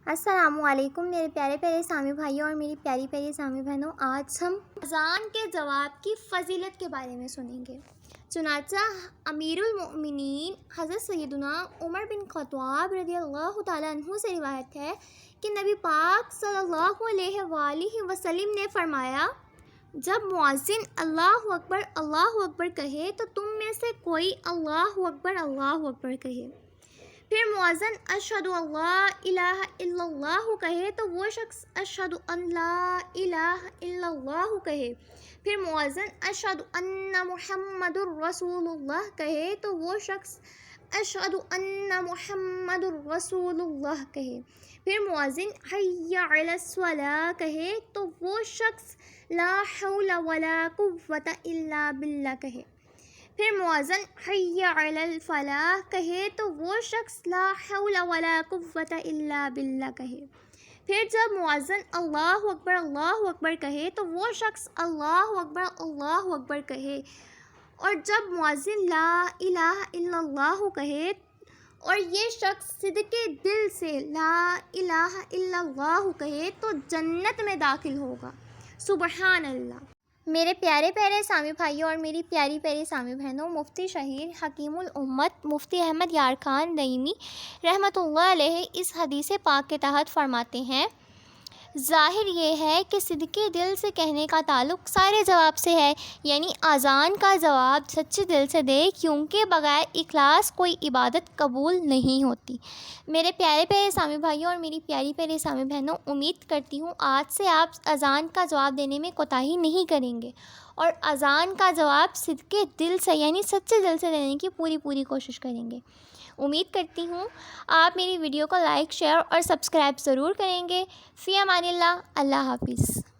السلام علیکم میرے پیارے پیارے سامع بھائیوں اور میری پیاری پیاری سامع بہنوں، آج ہم اذان کے جواب کی فضیلت کے بارے میں سنیں گے۔ چنانچہ امیر المؤمنین حضرت سیدنا عمر بن خطاب رضی اللہ تعالیٰ عنہ سے روایت ہے کہ نبی پاک صلی اللہ علیہ وآلہ وسلم نے فرمایا، جب مؤذن اللہ اکبر کہے تو تم میں سے کوئی اللہ اکبر کہے۔ پھر مؤذن اشہد اللہ الہ الا اللہ کہے تو وہ شخص اشہد ان لا الہ الا اللہ کہے۔ پھر مؤذن اشہد ان محمد الرسول اللہ کہے تو وہ شخص اشہد ان محمد الرسول اللہ کہے۔ پھر مؤذن حی علی الصلاۃ کہے تو وہ شخص لا حول ولا قوۃ الا باللہ کہے۔ پھر مؤذن حی علی الفلاح کہے تو وہ شخص لا حول ولا قوۃ الا باللہ کہے۔ پھر جب مؤذن اللہ اکبر کہے تو وہ شخص اللہ اکبر کہے، اور جب مؤذن لا الہ الا اللہ کہے اور یہ شخص صدق دل سے لا الہ الا اللہ کہے تو جنت میں داخل ہوگا۔ سبحان اللہ۔ میرے پیارے پیارے سامع بھائیوں اور میری پیاری پیاری سامع بہنوں، مفتی شہیر حکیم الامت مفتی احمد یار خان دئیمی رحمۃ اللہ علیہ اس حدیث پاک کے تحت فرماتے ہیں، ظاہر یہ ہے کہ صدق دل سے کہنے کا تعلق سارے جواب سے ہے، یعنی اذان کا جواب سچے دل سے دے، کیونکہ بغیر اخلاص کوئی عبادت قبول نہیں ہوتی۔ میرے پیارے پیارے سامع بھائیوں اور میری پیاری پیاری سامع بہنوں، امید کرتی ہوں آج سے آپ اذان کا جواب دینے میں کوتاہی نہیں کریں گے اور اذان کا جواب صدق دل سے یعنی سچے دل سے دینے کی پوری کوشش کریں گے۔ امید کرتی ہوں آپ میری ویڈیو کو لائک، شیئر اور سبسکرائب ضرور کریں گے۔ فی امان اللہ، اللہ حافظ۔